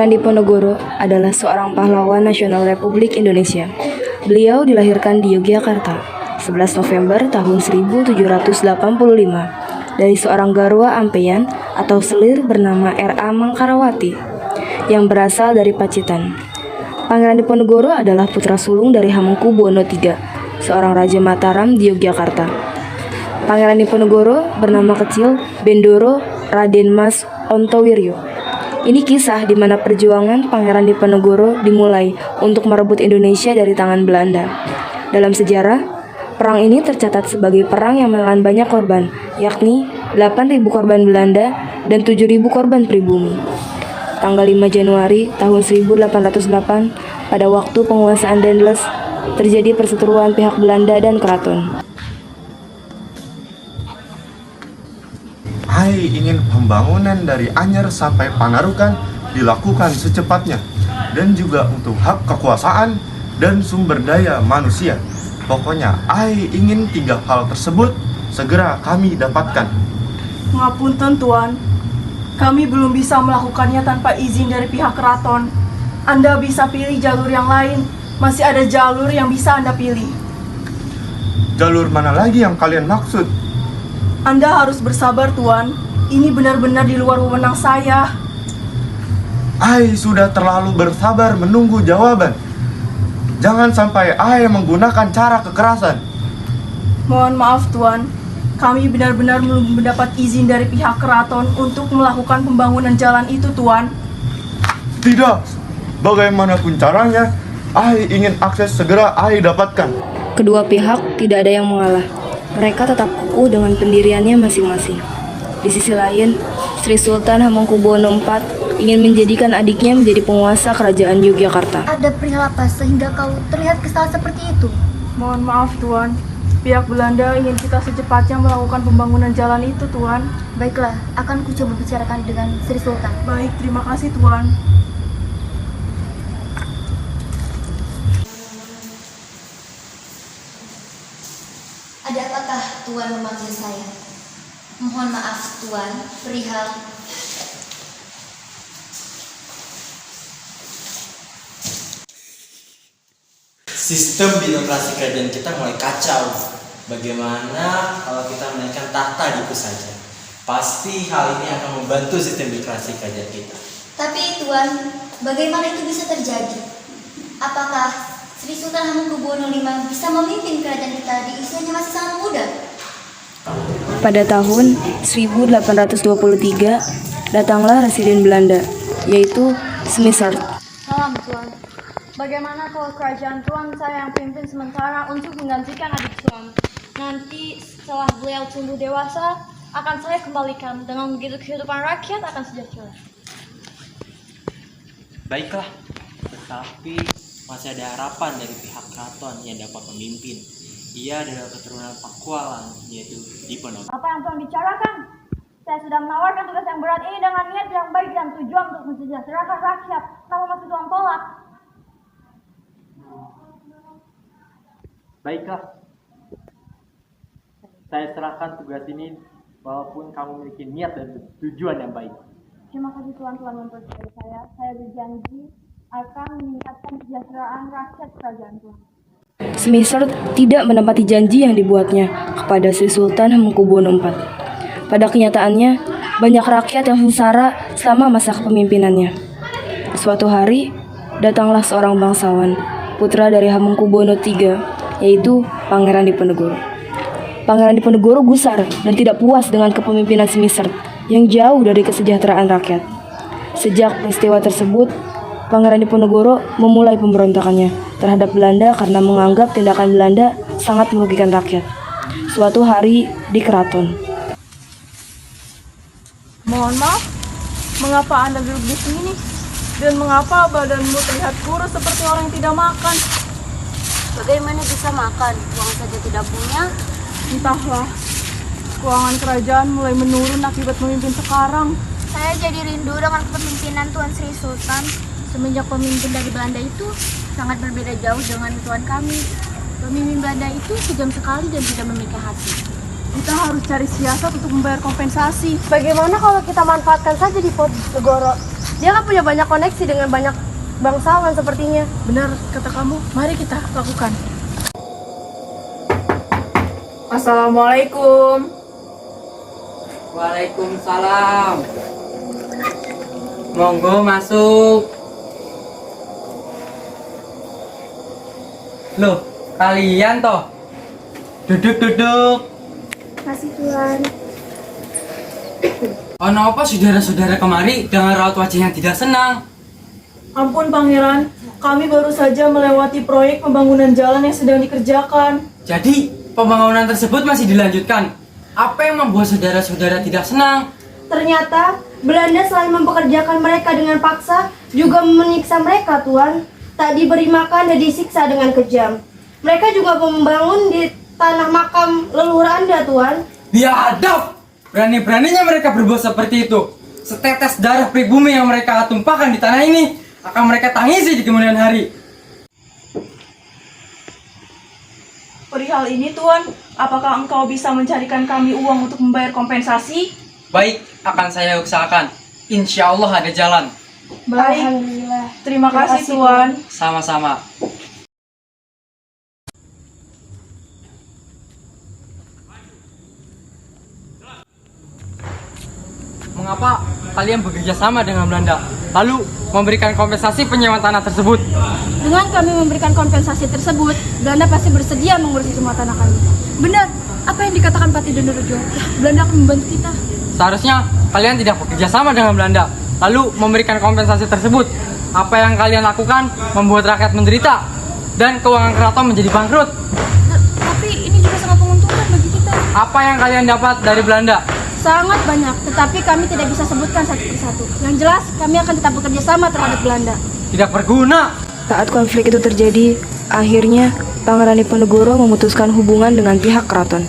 Pangeran Diponegoro adalah seorang pahlawan nasional Republik Indonesia. Beliau dilahirkan di Yogyakarta, 11 November tahun 1785, dari seorang Garwa Ampeyan atau selir bernama R.A. Mangkarawati, yang berasal dari Pacitan. Pangeran Diponegoro adalah putra sulung dari Hamengkubuwono III, seorang Raja Mataram di Yogyakarta. Pangeran Diponegoro bernama kecil Bendoro Raden Mas Ontowiryo. Ini kisah di mana perjuangan Pangeran Diponegoro dimulai untuk merebut Indonesia dari tangan Belanda. Dalam sejarah, perang ini tercatat sebagai perang yang menelan banyak korban, yakni 8.000 korban Belanda dan 7.000 korban pribumi. Tanggal 5 Januari tahun 1808, pada waktu penguasaan Daendels, terjadi perseteruan pihak Belanda dan keraton. Ai ingin pembangunan dari Anyer sampai Panarukan dilakukan secepatnya, dan juga untuk hak kekuasaan dan sumber daya manusia. Pokoknya Ai ingin 3 hal tersebut segera kami dapatkan. Ngapunten Tuan, kami belum bisa melakukannya tanpa izin dari pihak keraton. Anda bisa pilih jalur yang lain, masih ada jalur yang bisa Anda pilih. Jalur mana lagi yang kalian maksud? Anda harus bersabar Tuan, ini benar-benar di luar wewenang saya. Ai sudah terlalu bersabar menunggu jawaban. Jangan sampai Ai menggunakan cara kekerasan. Mohon maaf Tuan, kami benar-benar belum mendapat izin dari pihak keraton untuk melakukan pembangunan jalan itu Tuan. Tidak, bagaimanapun caranya, Ai ingin akses segera Ai dapatkan. Kedua pihak tidak ada yang mengalah. Mereka tetap kukuh dengan pendiriannya masing-masing. Di sisi lain, Sri Sultan Hamengkubuwono IV ingin menjadikan adiknya menjadi penguasa kerajaan Yogyakarta. Ada perihal apa sehingga kau terlihat kesal seperti itu? Mohon maaf Tuan, pihak Belanda ingin kita secepatnya melakukan pembangunan jalan itu Tuan. Baiklah, akan ku coba bicarakan dengan Sri Sultan. Baik, terima kasih Tuan. Ada apakah Tuan memanggil saya? Mohon maaf Tuan, perihal Sistem birokrasi kerajaan kita mulai kacau. Bagaimana kalau kita menaikkan tahta gitu saja? Pasti hal ini akan membantu sistem birokrasi kerajaan kita. Tapi Tuan, bagaimana itu bisa terjadi? Apakah Sri Sultan Hamengkubuwono V bisa memimpin kerajaan kita di usianya masih sangat muda? Pada tahun 1823, datanglah residen Belanda, yaitu Smitherd. Salam Tuan. Bagaimana kalau kerajaan Tuan saya yang pimpin sementara untuk menggantikan adik Tuan? Nanti setelah beliau tumbuh dewasa, akan saya kembalikan. Dengan begitu kehidupan rakyat akan sejahtera. Baiklah, tetapi masih ada harapan dari pihak keraton yang dapat memimpin. Ia adalah keturunan Pakualang, yaitu Diponegoro. Apa yang Tuan bicarakan? Saya sudah menawarkan tugas yang berat ini dengan niat yang baik dan tujuan untuk mensejahterakan rakyat. Kenapa masih Tuan tolak? Baiklah, saya serahkan tugas ini walaupun kamu memiliki niat dan tujuan yang baik. Terima kasih Tuan telah mempercayai saya. Saya berjanji akan meningkatkan kesejahteraan rakyat kerajaan Tuan. Smitherd tidak menepati janji yang dibuatnya kepada Sri Sultan Hamengkubuwono IV. Pada kenyataannya, banyak rakyat yang sengsara selama masa kepemimpinannya. Suatu hari, datanglah seorang bangsawan, putra dari Hamengkubuwono III, yaitu Pangeran Diponegoro. Pangeran Diponegoro gusar dan tidak puas dengan kepemimpinan Smitherd yang jauh dari kesejahteraan rakyat. Sejak peristiwa tersebut, Pangeran Diponegoro memulai pemberontakannya terhadap Belanda karena menganggap tindakan Belanda sangat merugikan rakyat. Suatu hari di keraton. Mohon maaf, mengapa Anda duduk di sini? Dan mengapa badanmu terlihat kurus seperti orang yang tidak makan? Bagaimana bisa makan? Uang saja tidak punya. Entahlah, keuangan kerajaan mulai menurun akibat memimpin sekarang. Saya jadi rindu dengan kepemimpinan Tuan Sri Sultan. Semenjak pemimpin dari Belanda itu sangat berbeda jauh dengan Tuan kami. Pemimpin Belanda itu kejam sekali dan tidak memiliki hati. Kita harus cari siasat untuk membayar kompensasi. Bagaimana kalau kita manfaatkan saja Diponegoro? Dia kan punya banyak koneksi dengan banyak bangsawan sepertinya. Benar kata kamu, mari kita lakukan. Assalamualaikum. Waalaikumsalam. Monggo masuk. Loh, kalian toh? Duduk. Kasih Tuhan. Ono apa saudara-saudara kemari dengan raut wajah yang tidak senang? Ampun Pangeran, kami baru saja melewati proyek pembangunan jalan yang sedang dikerjakan. Jadi, pembangunan tersebut masih dilanjutkan. Apa yang membuat saudara-saudara tidak senang? Ternyata Belanda selain mempekerjakan mereka dengan paksa, juga menyiksa mereka, Tuan. Tak diberi makan dan disiksa dengan kejam. Mereka juga membangun di tanah makam leluhur Anda, Tuan. Biadab! Berani-beraninya mereka berbuat seperti itu. Setetes darah pribumi yang mereka tumpahkan di tanah ini akan mereka tangisi di kemudian hari. Perihal ini Tuan, apakah engkau bisa mencarikan kami uang untuk membayar kompensasi? Baik, akan saya usahakan. Insya Allah ada jalan. Baik, Alhamdulillah. terima kasih Tuan. Sama-sama. Mengapa kalian bekerja sama dengan Belanda, lalu memberikan kompensasi penyewaan tanah tersebut? Dengan kami memberikan kompensasi tersebut, Belanda pasti bersedia mengurusi semua tanah kami. Benar, apa yang dikatakan Patih Donorejo? Belanda akan membantu kita. Seharusnya kalian tidak bekerja sama dengan Belanda, lalu memberikan kompensasi tersebut. Apa yang kalian lakukan membuat rakyat menderita dan keuangan keraton menjadi bangkrut. Tapi ini juga sangat menguntungkan bagi kita. Apa yang kalian dapat dari Belanda? Sangat banyak, tetapi kami tidak bisa sebutkan satu persatu. Yang jelas, kami akan tetap bekerja sama terhadap Belanda. Tidak berguna. Saat konflik itu terjadi, akhirnya Pangeran Diponegoro memutuskan hubungan dengan pihak keraton.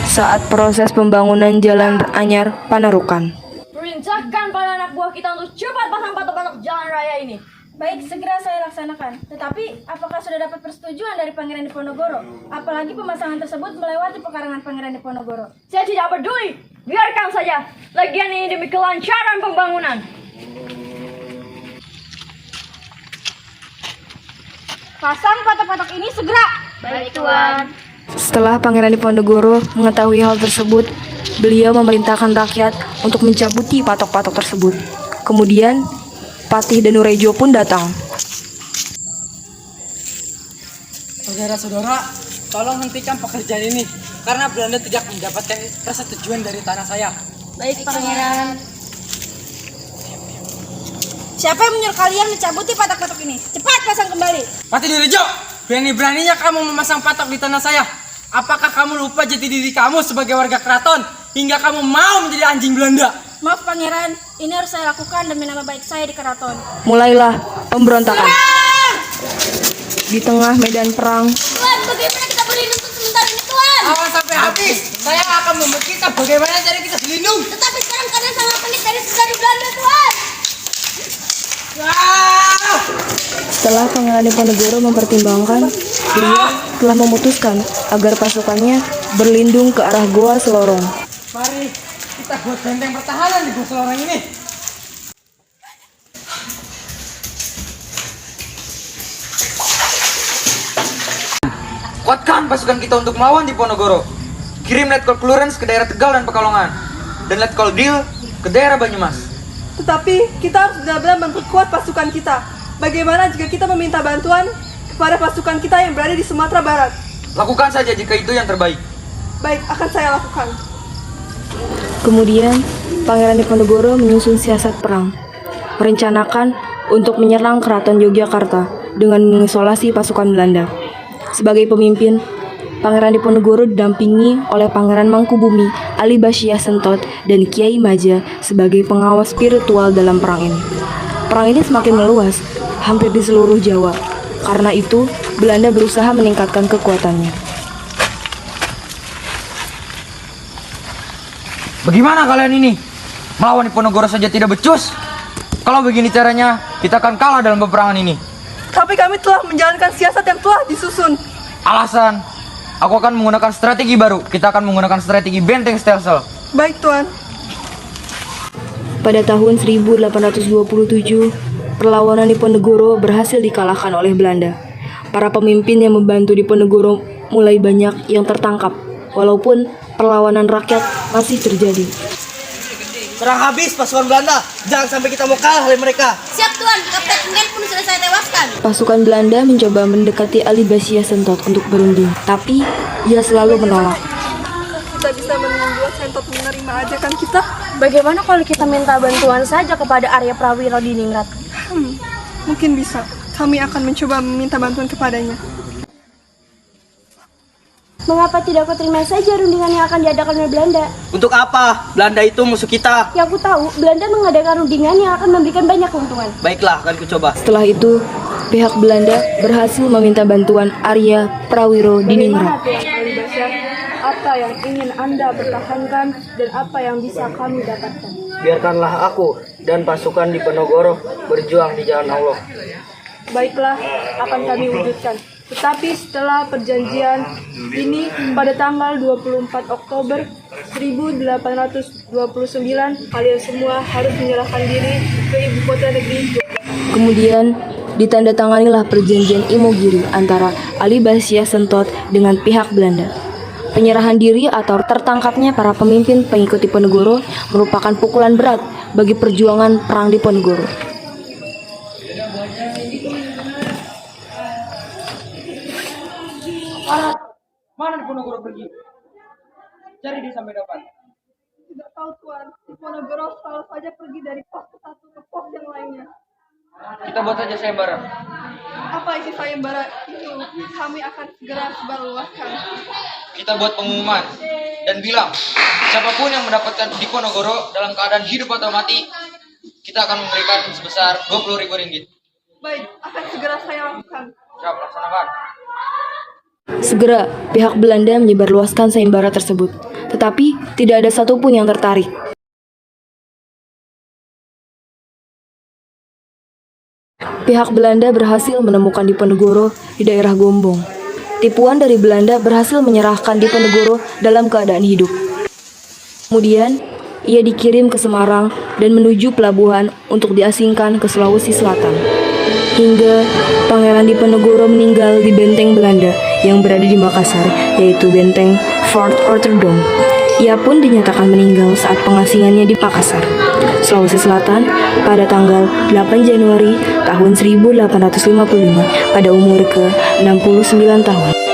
Saat proses pembangunan jalan anyar Panarukan. Perintahkan pada anak buah kita untuk cepat pasang patok-patok jalan raya ini. Baik, segera saya laksanakan. Tetapi, apakah sudah dapat persetujuan dari Pangeran Diponegoro? Apalagi pemasangan tersebut melewati pekarangan Pangeran Diponegoro. Saya tidak peduli, biarkan saja. Lagian ini demi kelancaran pembangunan. Pasang patok-patok ini segera. Baik Tuan. Setelah Pangeran Diponegoro mengetahui hal tersebut, beliau memerintahkan rakyat untuk mencabuti patok-patok tersebut. Kemudian, Patih Danurejo pun datang. Saudara-saudara, tolong hentikan pekerjaan ini karena Belanda tidak mendapatkan persetujuan dari tanah saya. Baik, Pangeran. Siapa yang menyuruh kalian mencabuti patok-patok ini? Cepat pasang kembali. Patih Danurejo, berani-beraninya kamu memasang patok di tanah saya. Apakah kamu lupa jati diri kamu sebagai warga keraton hingga kamu mau menjadi anjing Belanda? Maaf, Pangeran. Ini harus saya lakukan demi nama baik saya di keraton. Mulailah pemberontakan. Di tengah medan perang, Tuan, bagaimana kita berlindung untuk sementara ini Tuan? Awas sampai habis. Saya akan membuat kita bagaimana cara kita berlindung. Tetapi sekarang keadaan sangat panik dari Belanda Tuan. setelah Pangeran Diponegoro mempertimbangkan, beliau telah memutuskan agar pasukannya berlindung ke arah Goa Selorong. Mari kita buat benteng pertahanan di Goa Selorong ini. Kuatkan pasukan kita untuk melawan Diponegoro. Kirim Letkol Klurens ke daerah Tegal dan Pekalongan, dan Letkol Dil ke daerah Banyumas. Tetapi kita harus benar-benar memperkuat pasukan kita. Bagaimana jika kita meminta bantuan kepada pasukan kita yang berada di Sumatera Barat? Lakukan saja jika itu yang terbaik. Baik, akan saya lakukan. Kemudian, Pangeran Diponegoro menyusun siasat perang, merencanakan untuk menyerang Keraton Yogyakarta dengan mengisolasi pasukan Belanda. Sebagai pemimpin, Pangeran Diponegoro didampingi oleh Pangeran Mangkubumi, Ali Basyah Sentot, dan Kiai Maja sebagai pengawas spiritual dalam perang ini. Perang ini semakin meluas, hampir di seluruh Jawa. Karena itu, Belanda berusaha meningkatkan kekuatannya. Bagaimana kalian ini? Melawan Diponegoro saja tidak becus. Kalau begini caranya, kita akan kalah dalam peperangan ini. Tapi kami telah menjalankan siasat yang telah disusun. Alasan, aku akan menggunakan strategi baru. Kita akan menggunakan strategi benteng stelsel. Baik, Tuan. Pada tahun 1827, perlawanan Diponegoro berhasil dikalahkan oleh Belanda. Para pemimpin yang membantu Diponegoro mulai banyak yang tertangkap, walaupun perlawanan rakyat masih terjadi. Serang habis pasukan Belanda, jangan sampai kita mau kalah oleh mereka. Siap Tuan, Kapten Nen pun sudah saya tewaskan. Pasukan Belanda mencoba mendekati Ali Basia Sentot untuk berunding, tapi ia selalu menolak. Kita bisa menunggu Sentot menerima ajakan kita. Bagaimana kalau kita minta bantuan saja kepada Arya Prawiro di Ningrat? Mungkin bisa. Kami akan mencoba meminta bantuan kepadanya. Mengapa tidak kau terima saja rundingan yang akan diadakan oleh Belanda? Untuk apa? Belanda itu musuh kita. Yang aku tahu, Belanda mengadakan rundingan yang akan memberikan banyak keuntungan. Baiklah, akan kucoba. Setelah itu, pihak Belanda berhasil meminta bantuan Arya Prawiro di Ningrat. Ali Basyar, apa yang ingin Anda pertahankan dan apa yang bisa kami dapatkan? Biarkanlah aku dan pasukan Diponegoro berjuang di jalan Allah. Baiklah, akan kami wujudkan. Tetapi setelah perjanjian ini pada tanggal 24 Oktober 1829, kalian semua harus menyerahkan diri ke ibu kota negeri. Kemudian ditandatanganilah perjanjian Imogiri antara Ali Basia Sentot dengan pihak Belanda. Penyerahan diri atau tertangkapnya para pemimpin pengikut Diponegoro merupakan pukulan berat bagi perjuangan perang Diponegoro. Mana Diponegoro pergi? Cari dia sampai dapat. Tidak tahu Tuan, Diponegoro selalu saja pergi dari pos satu ke pos yang lainnya. Kita buat saja sayembara. Apa isi sayembara itu? Kami akan segera sebarluaskan. Kita buat pengumuman dan bilang siapapun yang mendapatkan Diponegoro dalam keadaan hidup atau mati, kita akan memberikan sebesar 20.000 ringgit. Baik, akan segera saya lakukan. Siap, laksanakan. Segera, pihak Belanda menyebarluaskan sayembara tersebut, tetapi tidak ada satupun yang tertarik. Pihak Belanda berhasil menemukan Diponegoro di daerah Gombong. Tipuan dari Belanda berhasil menyerahkan Diponegoro dalam keadaan hidup. Kemudian, ia dikirim ke Semarang dan menuju pelabuhan untuk diasingkan ke Sulawesi Selatan. Hingga Pangeran Diponegoro meninggal di benteng Belanda yang berada di Makassar, yaitu benteng Fort Rotterdam. Ia pun dinyatakan meninggal saat pengasingannya di Makassar, Sulawesi Selatan pada tanggal 8 Januari tahun 1855 pada umur ke-69 tahun.